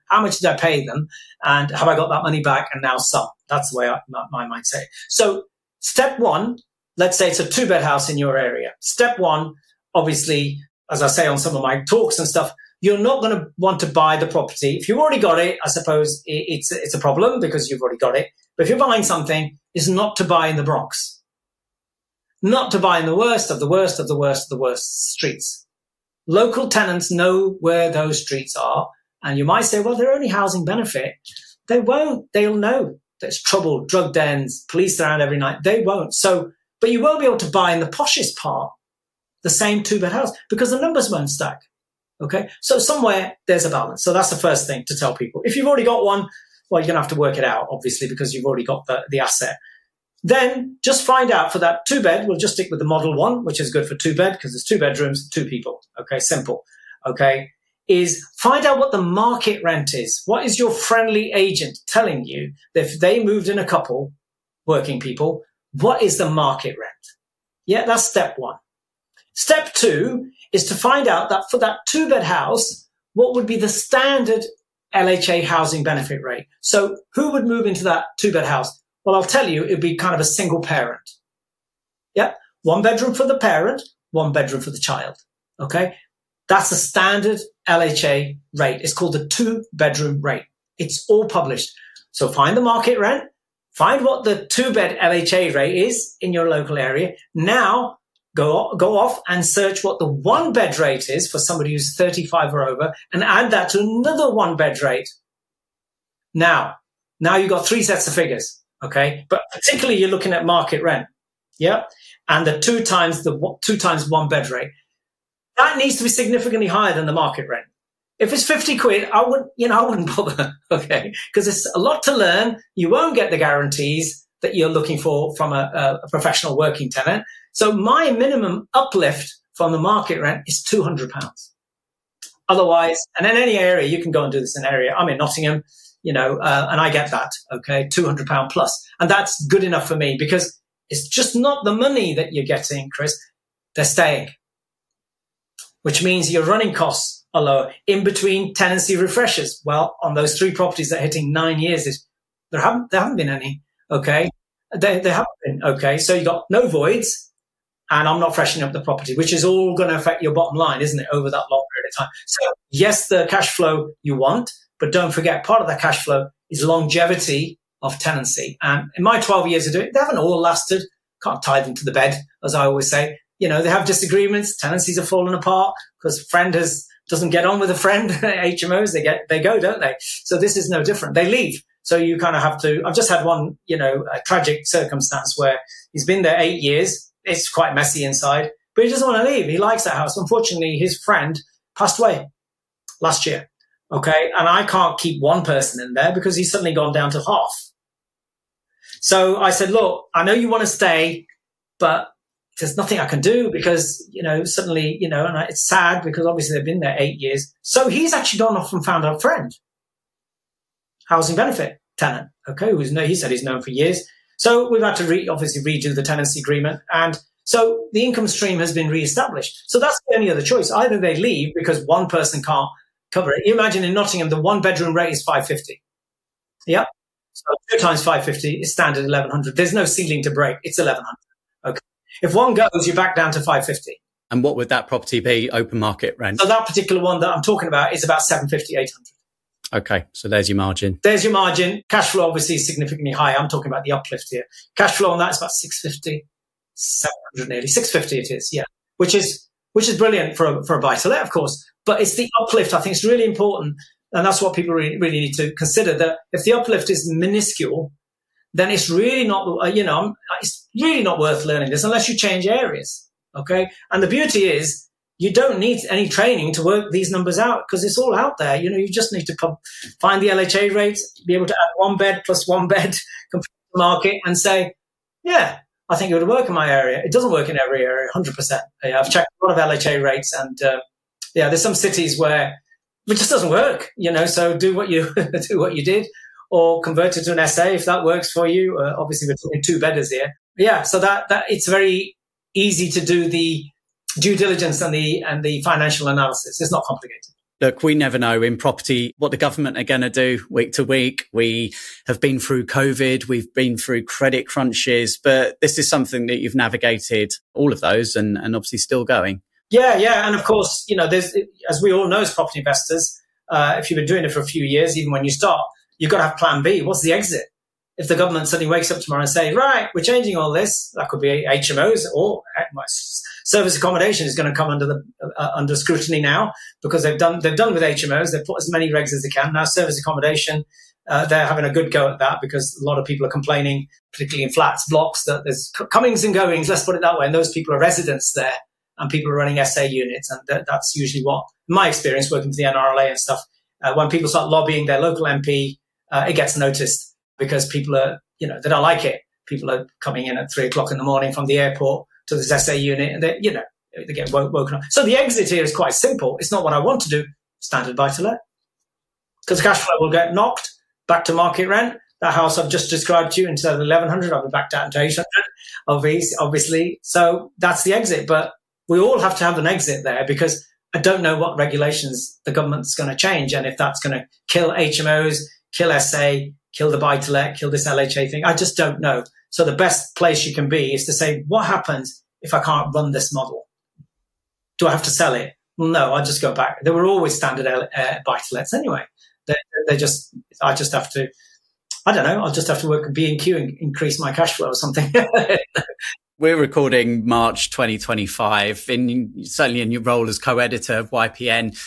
how much did I pay them? And have I got that money back? And now some. That's the way my mind say. So step one, let's say it's a 2-bed house in your area. Step one, obviously, as I say on some of my talks and stuff, you're not going to want to buy the property. If you've already got it, I suppose it's a problem because you've already got it. But if you're buying something, it's not to buy in the Bronx. Not to buy in the worst of the worst of the worst of the worst streets. Local tenants know where those streets are. And you might say, well, they're only housing benefit. They won't. They'll know there's trouble, drug dens, police around every night. They won't. So, but you won't be able to buy in the poshest part the same 2-bed house because the numbers won't stack. Okay. So somewhere there's a balance. So that's the first thing to tell people. If you've already got one, well, you're going to have to work it out, obviously, because you've already got the asset. Then just find out for that 2-bed, we'll just stick with the model one, which is good for 2-bed because there's 2 bedrooms, 2 people. Okay, simple. Okay, is find out what the market rent is. What is your friendly agent telling you that if they moved in a couple, working people, what is the market rent? Yeah, that's step one. Step two is to find out that for that 2-bed house, what would be the standard LHA housing benefit rate? So who would move into that 2-bed house? Well, I'll tell you, it'd be kind of a single parent. Yeah. 1 bedroom for the parent, 1 bedroom for the child. Okay. That's the standard LHA rate. It's called the 2-bedroom rate. It's all published. So find the market rent, find what the 2-bed LHA rate is in your local area. Now go off and search what the 1-bed rate is for somebody who's 35 or over and add that to another 1-bed rate. Now you've got 3 sets of figures. Okay. But particularly you're looking at market rent. Yeah. And the 2 times 1-bed rate. That needs to be significantly higher than the market rent. If it's 50 quid, I wouldn't bother. Okay. Because it's a lot to learn. You won't get the guarantees that you're looking for from a professional working tenant. So my minimum uplift from the market rent is £200. Otherwise, and in any area, you can go and do this in an area. I'm in Nottingham. And I get that, okay, £200 plus. And that's good enough for me because it's just not the money that you're getting, Chris. They're staying, which means your running costs are lower. In between tenancy refreshers, well, on those 3 properties that are hitting 9 years, there haven't been any, okay? They haven't been, okay? So you got no voids, and I'm not freshening up the property, which is all going to affect your bottom line, isn't it, over that long period of time? So yes, the cash flow you want, but don't forget, part of that cash flow is longevity of tenancy. And in my 12 years of doing it, they haven't all lasted. Can't tie them to the bed, as I always say. they have disagreements. Tenancies are falling apart because a friend doesn't get on with a friend. HMOs, they go, don't they? So this is no different. They leave. So you kind of have to. I've just had one, a tragic circumstance where he's been there 8 years. It's quite messy inside, but he doesn't want to leave. He likes that house. Unfortunately, his friend passed away last year. Okay. And I can't keep one person in there because he's suddenly gone down to half. So I said, look, I know you want to stay, but there's nothing I can do because, suddenly, and it's sad because obviously they've been there 8 years. So he's actually gone off and found a friend, housing benefit tenant. Okay. He said he's known for years. So we've had to obviously redo the tenancy agreement. And so the income stream has been reestablished. So that's the only other choice. Either they leave because one person can't cover it. You imagine in Nottingham, the one bedroom rate is 550. Yeah. So 2 times 550 is standard 1100. There's no ceiling to break. It's 1100. Okay. If one goes, you're back down to 550. And what would that property be, open market rent? So that particular one that I'm talking about is about 750, 800. Okay. So there's your margin. There's your margin. Cash flow obviously is significantly higher. I'm talking about the uplift here. Cash flow on that is about 650, 700 nearly. 650 it is, yeah. Which is brilliant for a buy-to-let, of course. But it's the uplift. I think it's really important. And that's what people really, really need to consider, that if the uplift is minuscule, then it's really not, it's really not worth learning this unless you change areas. Okay. And the beauty is you don't need any training to work these numbers out because it's all out there. You just need to find the LHA rates, be able to add 1 bed plus 1 bed, compare the market and say, yeah, I think it would work in my area. It doesn't work in every area, 100%. I've checked a lot of LHA rates and, there's some cities where it just doesn't work, so do what you did or convert it to an SA if that works for you. Obviously, we're talking 2-bedders here. Yeah, so that it's very easy to do the due diligence and the financial analysis. It's not complicated. Look, we never know in property what the government are going to do week to week. We have been through COVID. We've been through credit crunches, but this is something that you've navigated all of those and obviously still going. Yeah. And of course, there's, as we all know as property investors, if you've been doing it for a few years, even when you start, you've got to have plan B. What's the exit? If the government suddenly wakes up tomorrow and say, right, we're changing all this, that could be HMOs or service accommodation is going to come under scrutiny now because they've done with HMOs. They've put as many regs as they can. Now service accommodation, they're having a good go at that because a lot of people are complaining, particularly in flats, blocks, that there's comings and goings, let's put it that way. And those people are residents there. And people are running SA units. And that's usually what, in my experience, working for the NRLA and stuff, when people start lobbying their local MP, it gets noticed because people are, they don't like it. People are coming in at 3 o'clock in the morning from the airport to this SA unit and they get woken up. So the exit here is quite simple. It's not what I want to do, standard buy-to-let. Because cash flow will get knocked back to market rent. That house I've just described to you instead of 1100, I'll be back down to 800, obviously. So that's the exit. But we all have to have an exit there because I don't know what regulations the government's going to change and if that's going to kill HMOs, kill SA, kill the buy-to-let, kill this LHA thing. I just don't know. So the best place you can be is to say, what happens if I can't run this model? Do I have to sell it? Well, no, I'll just go back. There were always standard buy-to-lets anyway. I just have to, I don't know, I'll just have to work at B&Q and increase my cash flow or something. We're recording March 2025, certainly in your role as co-editor of YPN.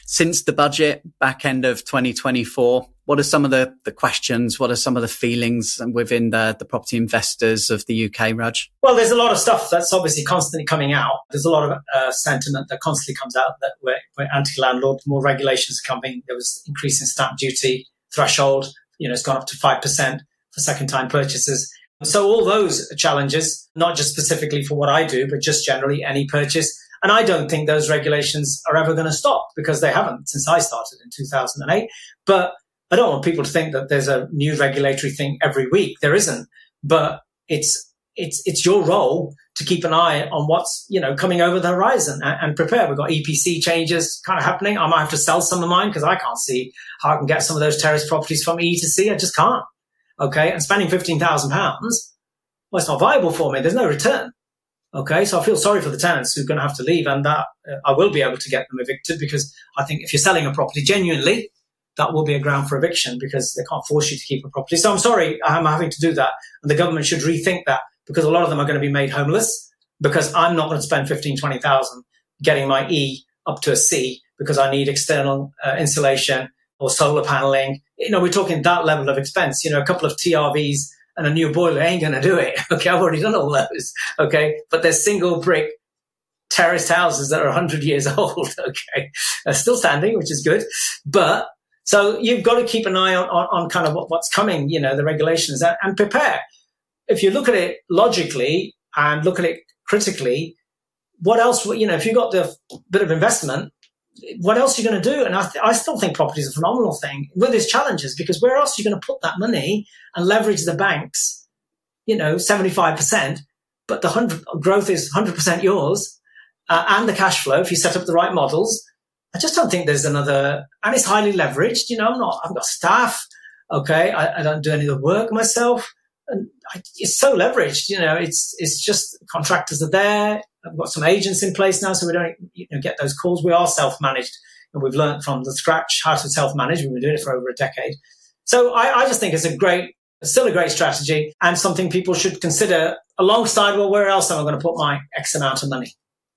Since the budget back end of 2024, what are some of the questions? What are some of the feelings within the property investors of the UK, Raj? Well, there's a lot of stuff that's obviously constantly coming out. There's a lot of sentiment that constantly comes out that we're anti-landlord, more regulations are coming. There was increase in stamp duty threshold. It's gone up to 5% for second-time purchases. So all those challenges, not just specifically for what I do, but just generally any purchase. And I don't think those regulations are ever going to stop because they haven't since I started in 2008. But I don't want people to think that there's a new regulatory thing every week. There isn't. But it's your role to keep an eye on what's, coming over the horizon and prepare. We've got EPC changes kind of happening. I might have to sell some of mine because I can't see how I can get some of those terrace properties from E to C. I just can't. Okay. And spending £15,000, well, it's not viable for me. There's no return. Okay. So I feel sorry for the tenants who are going to have to leave and that I will be able to get them evicted because I think if you're selling a property genuinely, that will be a ground for eviction because they can't force you to keep a property. So I'm sorry I'm having to do that. And the government should rethink that because a lot of them are going to be made homeless. because I'm not going to spend 15, 20,000 getting my E up to a C because I need external insulation or solar paneling. We're talking that level of expense. A couple of TRVs and a new boiler ain't going to do it. Okay, I've already done all those. Okay, but there's single brick terraced houses that are 100 years old. Okay, still standing, which is good. But so you've got to keep an eye on kind of what's coming, the regulations, and prepare. If you look at it logically and look at it critically, what else, if you've got the bit of investment, what else are you going to do? And I still think property is a phenomenal thing with its challenges, because where else are you going to put that money and leverage the banks, 75%, but the growth is 100% yours, and the cash flow, if you set up the right models. I just don't think there's another, and it's highly leveraged. I've got staff. Okay. I don't do any of the work myself. And it's so leveraged, it's just contractors are there. I've got some agents in place now, so we don't get those calls. We are self-managed, and we've learned from the scratch how to self-manage. We've been doing it for over a decade. So I just think it's still a great strategy, and something people should consider alongside, well, where else am I going to put my X amount of money?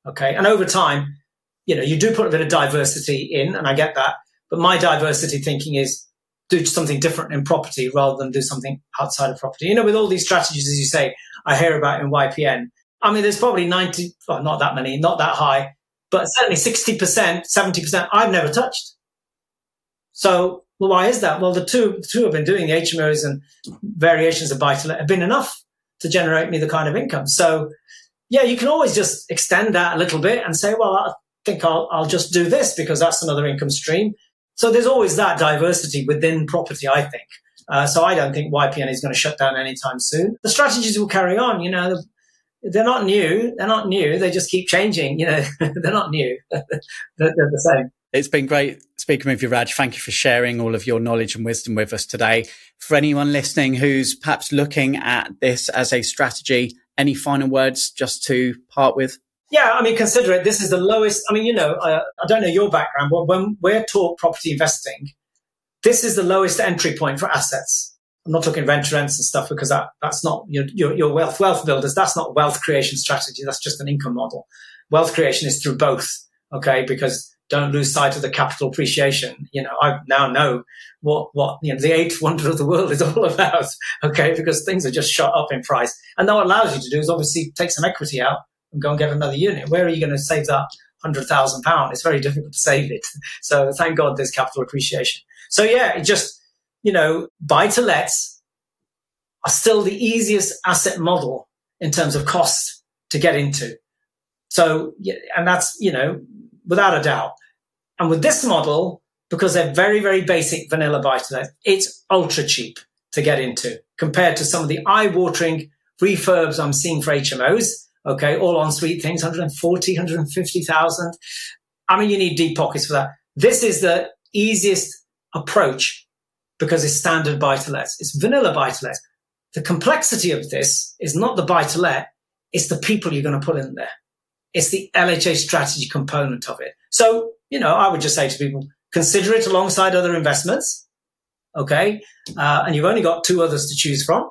Okay. And over time, you do put a bit of diversity in, and I get that. But my diversity thinking is do something different in property rather than do something outside of property. With all these strategies, as you say, I hear about in YPN. I mean, there's probably 90, well, not that many, not that high, but certainly 60%, 70% I've never touched. So, well, why is that? Well, the two have been doing, the HMOs and variations of buy-to-let, have been enough to generate me the kind of income. So, yeah, you can always just extend that a little bit and say, well, I think I'll just do this because that's another income stream. So there's always that diversity within property, I think. So I don't think YPN is going to shut down anytime soon. The strategies will carry on. They're not new. They just keep changing. They're not new. They're the same. It's been great speaking with you, Raj. Thank you for sharing all of your knowledge and wisdom with us today. For anyone listening who's perhaps looking at this as a strategy, any final words just to part with? Yeah, I mean, consider it. This is the lowest. I mean, I don't know your background, but when we're taught property investing, this is the lowest entry point for assets. I'm not talking rents and stuff, because that's not your wealth builders. That's not wealth creation strategy. That's just an income model. Wealth creation is through both. Okay, because don't lose sight of the capital appreciation. I now know what the eighth wonder of the world is all about. Okay, because things are just shot up in price, and what it allows you to do is obviously take some equity out and go and get another unit. Where are you going to save that £100,000? It's very difficult to save it. So thank God there's capital appreciation. So yeah, it just, buy-to-lets are still the easiest asset model in terms of cost to get into. So, and that's, without a doubt. And with this model, because they're very, very basic vanilla buy-to-let, it's ultra cheap to get into compared to some of the eye-watering refurbs I'm seeing for HMOs. Okay, all ensuite things, 140, 150,000. I mean, you need deep pockets for that. This is the easiest approach because it's standard buy-to-lets. It's vanilla buy-to-lets. The complexity of this is not the buy-to-let, it's the people you're going to put in there. It's the LHA strategy component of it. So, I would just say to people, consider it alongside other investments. Okay, and you've only got two others to choose from.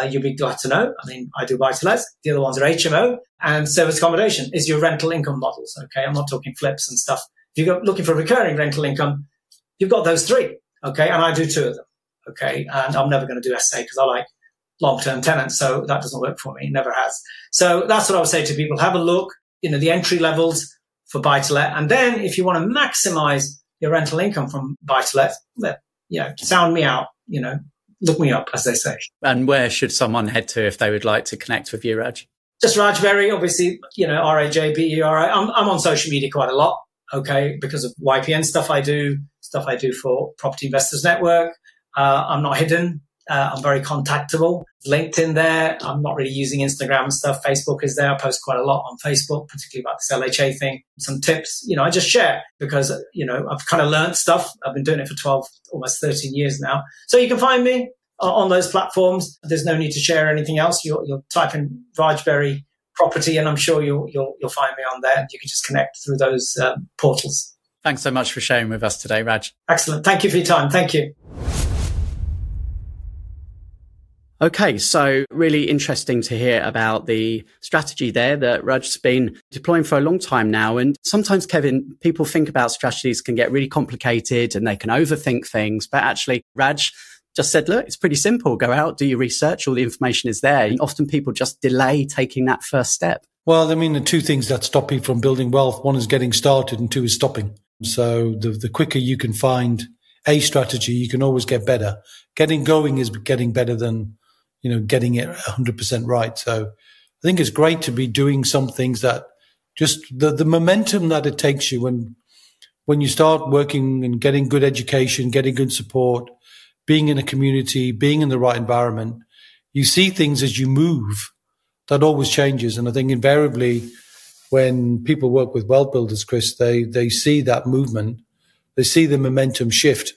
You'll be glad to know. I mean, I do buy-to-lets. The other ones are HMO, and service accommodation is your rental income models. Okay, I'm not talking flips and stuff. If you're looking for recurring rental income, you've got those three. Okay, and I do two of them. Okay, and I'm never going to do SA because I like long-term tenants, so that doesn't work for me. It never has. So that's what I would say to people. Have a look, the entry levels for buy-to-let, and then if you want to maximize your rental income from buy-to-let, sound me out. Look me up, as they say. And where should someone head to if they would like to connect with you, Raj? Just Raj Berry, obviously, RAJBERI. I'm on social media quite a lot, okay, because of YPN stuff I do for Property Investors Network. I'm not hidden. I'm very contactable. LinkedIn there. I'm not really using Instagram and stuff. Facebook is there. I post quite a lot on Facebook, particularly about this LHA thing. Some tips, I just share because, I've kind of learned stuff. I've been doing it for 12, almost 13 years now. So you can find me on those platforms. There's no need to share anything else. You'll type in Raj Berry Property, and I'm sure you'll find me on there. And you can just connect through those portals. Thanks so much for sharing with us today, Raj. Excellent. Thank you for your time. Thank you. Okay, so really interesting to hear about the strategy there that Raj's been deploying for a long time now. And sometimes, Kevin, people think about strategies can get really complicated and they can overthink things. But actually, Raj just said, look, it's pretty simple. Go out, do your research. All the information is there. And often people just delay taking that first step. Well, I mean, the two things that stop people from building wealth, one is getting started and two is stopping. So the quicker you can find a strategy, you can always get better. Getting going is getting better than, getting it 100% right. So I think it's great to be doing some things that just the momentum that it takes you when you start working and getting good education, getting good support, being in a community, being in the right environment, you see things as you move. That always changes. And I think invariably when people work with WealthBuilders, Chris, they see that movement, they see the momentum shift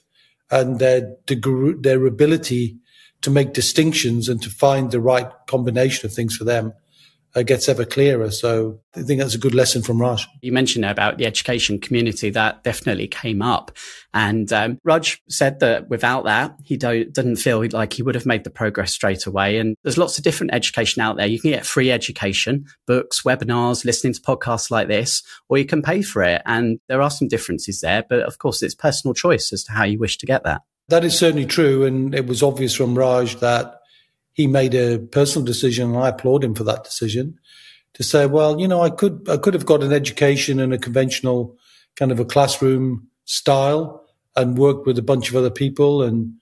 and their ability to make distinctions and to find the right combination of things for them gets ever clearer. So I think that's a good lesson from Raj. You mentioned about the education community. That definitely came up. And Raj said that without that, he doesn't feel like he would have made the progress straight away. And there's lots of different education out there. You can get free education, books, webinars, listening to podcasts like this, or you can pay for it. And there are some differences there. But of course, it's personal choice as to how you wish to get that. That is certainly true. And it was obvious from Raj that he made a personal decision, and I applaud him for that decision, to say, well, I could have got an education in a conventional kind of a classroom style and worked with a bunch of other people and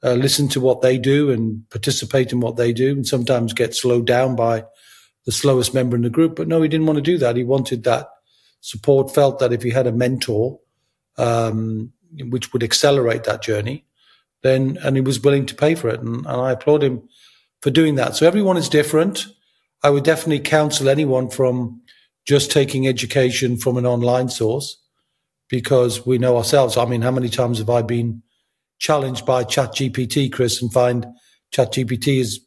listen to what they do and participate in what they do and sometimes get slowed down by the slowest member in the group. But no, he didn't want to do that. He wanted that support, felt that if he had a mentor, which would accelerate that journey, and he was willing to pay for it. And I applaud him for doing that. So everyone is different. I would definitely counsel anyone from just taking education from an online source, because we know ourselves. I mean, how many times have I been challenged by ChatGPT, Chris, and find ChatGPT is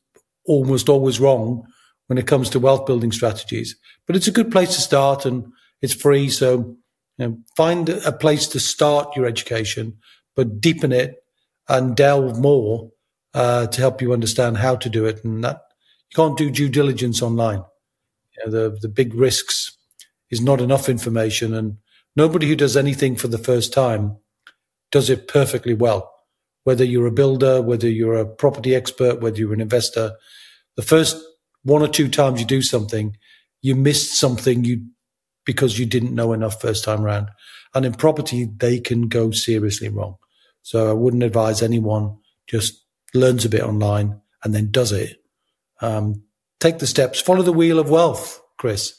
almost always wrong when it comes to wealth building strategies. But it's a good place to start and it's free. So find a place to start your education, but deepen it and delve more to help you understand how to do it. And that you can't do due diligence online. The big risks is not enough information, and nobody who does anything for the first time does it perfectly well. Whether you're a builder, whether you're a property expert, whether you're an investor, the first one or two times you do something, you missed something because you didn't know enough first time around. And in property, they can go seriously wrong. So I wouldn't advise anyone just learns a bit online and then does it. Take the steps, follow the wheel of wealth, Chris,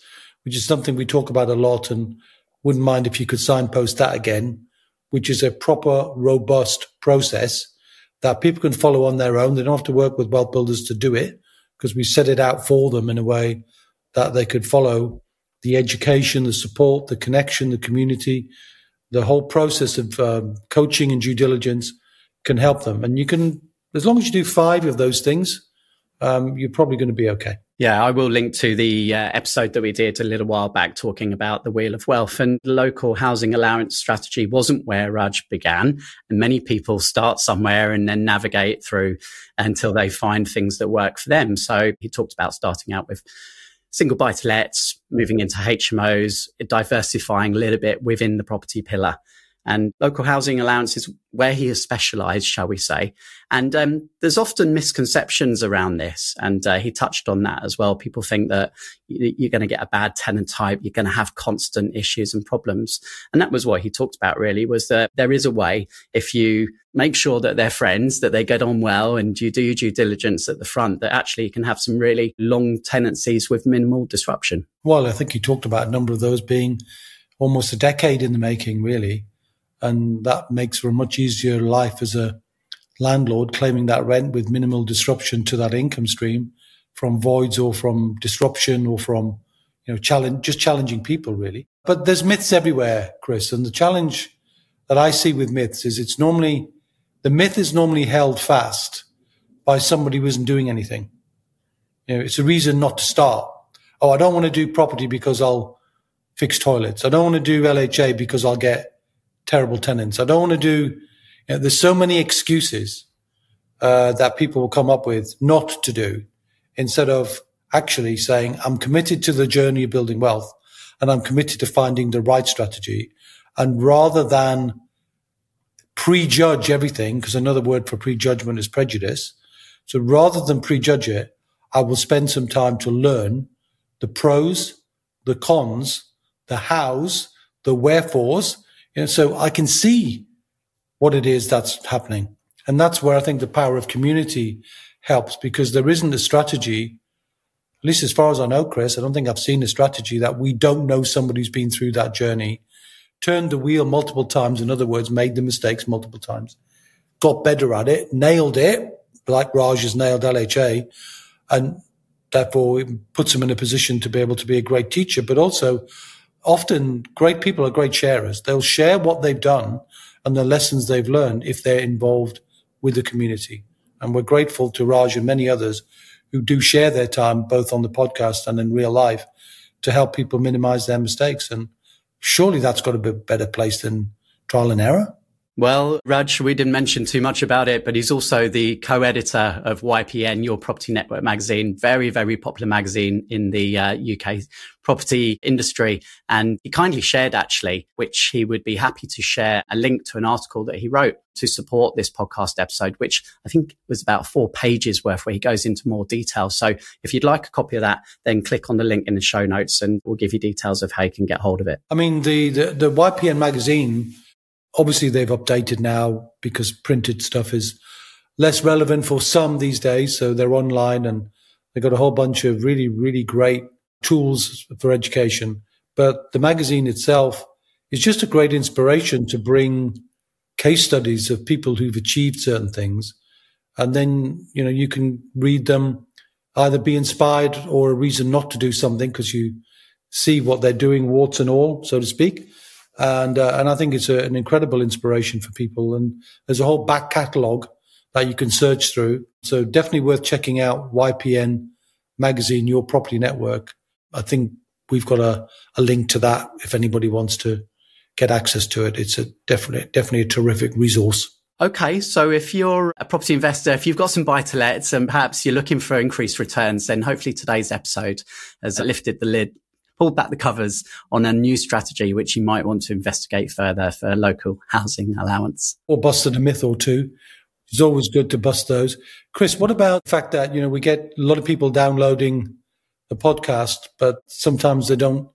which is something we talk about a lot, and wouldn't mind if you could signpost that again, which is a proper, robust process that people can follow on their own. They don't have to work with wealth builders to do it, because we set it out for them in a way that they could follow the education, the support, the connection, the community, the whole process of coaching and due diligence can help them. And you can, as long as you do 5 of those things, you're probably going to be okay. Yeah, I will link to the episode that we did a little while back talking about the Wheel of Wealth. And the local housing allowance strategy wasn't where Raj began. And many people start somewhere and then navigate through until they find things that work for them. So he talked about starting out with single buy-to-lets, moving into HMOs, diversifying a little bit within the property pillar. And local housing allowance is where he has specialised, shall we say. And there's often misconceptions around this. And he touched on that as well. People think that you're going to get a bad tenant type, you're going to have constant issues and problems. And that was what he talked about, really, was that there is a way, if you make sure that they're friends, that they get on well, and you do your due diligence at the front, that actually you can have some really long tenancies with minimal disruption. Well, I think you talked about a number of those being almost a decade in the making, really. And that makes for a much easier life as a landlord, claiming that rent with minimal disruption to that income stream from voids or from disruption or from, challenging people, really. But there's myths everywhere, Chris. And the challenge that I see with myths is the myth is normally held fast by somebody who isn't doing anything. It's a reason not to start. Oh, I don't want to do property because I'll fix toilets. I don't want to do LHA because I'll get terrible tenants. I don't want to do, there's so many excuses that people will come up with not to do, instead of actually saying, I'm committed to the journey of building wealth and I'm committed to finding the right strategy. And rather than prejudge everything, because another word for prejudgment is prejudice. So rather than prejudge it, I will spend some time to learn the pros, the cons, the hows, the wherefores, so I can see what it is that's happening. And that's where I think the power of community helps, because there isn't a strategy, at least as far as I know, Chris, I don't think I've seen a strategy that we don't know somebody who's been through that journey, turned the wheel multiple times, in other words, made the mistakes multiple times, got better at it, nailed it, like Raj has nailed LHA, and therefore it puts them in a position to be able to be a great teacher. But also, often great people are great sharers. They'll share what they've done and the lessons they've learned if they're involved with the community. And we're grateful to Raj and many others who do share their time, both on the podcast and in real life, to help people minimize their mistakes. And surely that's got to be a better place than trial and error. Well, Raj, we didn't mention too much about it, but he's also the co-editor of YPN, Your Property Network magazine, very, very popular magazine in the UK property industry. And he kindly shared, actually, which he would be happy to share, a link to an article that he wrote to support this podcast episode, which I think was about 4 pages worth, where he goes into more detail. So if you'd like a copy of that, then click on the link in the show notes and we'll give you details of how you can get hold of it. I mean, the YPN magazine, obviously, they've updated now because printed stuff is less relevant for some these days. So they're online and they've got a whole bunch of really, really great tools for education. But the magazine itself is just a great inspiration to bring case studies of people who've achieved certain things. And then, you can read them, either be inspired or a reason not to do something because you see what they're doing, warts and all, so to speak. And I think it's an incredible inspiration for people. And there's a whole back catalogue that you can search through. So definitely worth checking out YPN magazine, Your Property Network. I think we've got a link to that if anybody wants to get access to it. It's definitely a terrific resource. Okay, so if you're a property investor, if you've got some buy-to-lets and perhaps you're looking for increased returns, then hopefully today's episode has lifted the lid, pulled back the covers on a new strategy which you might want to investigate further for local housing allowance. Or busted a myth or two. It's always good to bust those. Chris, what about the fact that, we get a lot of people downloading the podcast, but sometimes they don't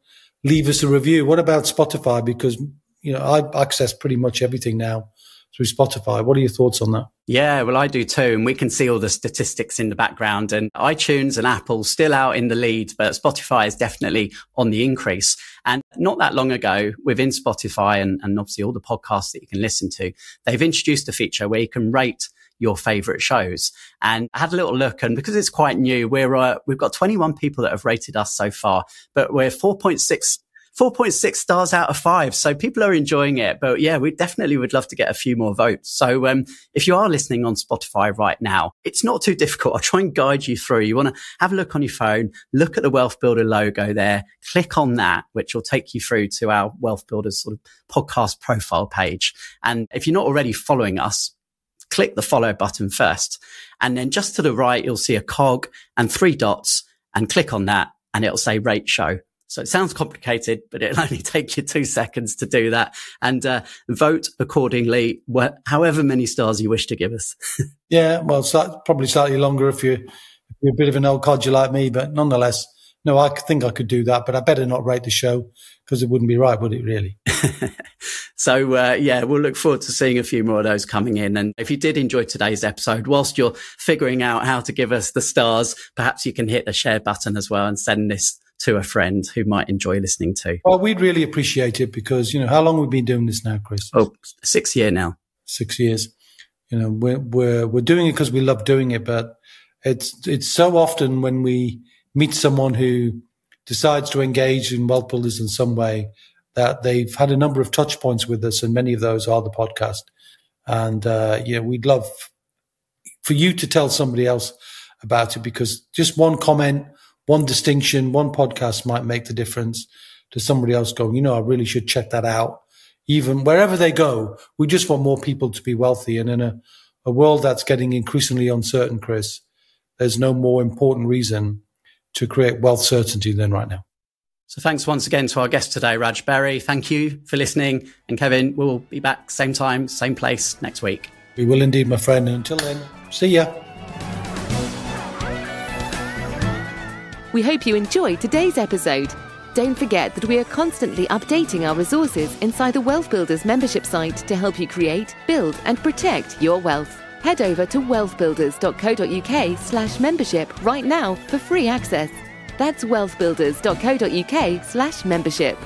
leave us a review? What about Spotify? Because, I access pretty much everything now through Spotify. What are your thoughts on that? Yeah, well, I do too. And we can see all the statistics in the background, and iTunes and Apple still out in the lead, but Spotify is definitely on the increase. And not that long ago, within Spotify and obviously all the podcasts that you can listen to, they've introduced a feature where you can rate your favorite shows. And I had a little look, and because it's quite new, we've got 21 people that have rated us so far, but we're 4.6 stars out of 5. So people are enjoying it. But yeah, we definitely would love to get a few more votes. So if you are listening on Spotify right now, it's not too difficult. I'll try and guide you through. You want to have a look on your phone, look at the Wealth Builder logo there, click on that, which will take you through to our Wealth Builders sort of podcast profile page. And if you're not already following us, click the follow button first. And then just to the right, you'll see a cog and 3 dots, and click on that and it'll say rate show. So it sounds complicated, but it'll only take you 2 seconds to do that, and vote accordingly, however many stars you wish to give us. Yeah, well, probably slightly longer if you're a bit of an old codger like me, but nonetheless, no, I think I could do that, but I better not rate the show because it wouldn't be right, would it really? So, we'll look forward to seeing a few more of those coming in. And if you did enjoy today's episode, whilst you're figuring out how to give us the stars, perhaps you can hit the share button as well and send this to a friend who might enjoy listening to. Well, we'd really appreciate it because, how long have we been doing this now, Chris? 6 years now. 6 years. We're doing it because we love doing it, but it's so often when we meet someone who decides to engage in Wealth Builders in some way that they've had a number of touch points with us, and many of those are the podcast. And, we'd love for you to tell somebody else about it, because just one comment, one distinction, one podcast might make the difference to somebody else going, I really should check that out. Even wherever they go, we just want more people to be wealthy and in a a world that's getting increasingly uncertain, Chris, there's no more important reason to create wealth certainty than right now. So thanks once again to our guest today, Raj Berry. Thank you for listening. And Kevin, we'll be back same time, same place next week. We will indeed, my friend. And until then, see ya. We hope you enjoyed today's episode. Don't forget that we are constantly updating our resources inside the Wealth Builders membership site to help you create, build and protect your wealth. Head over to wealthbuilders.co.uk/membership right now for free access. That's wealthbuilders.co.uk/membership.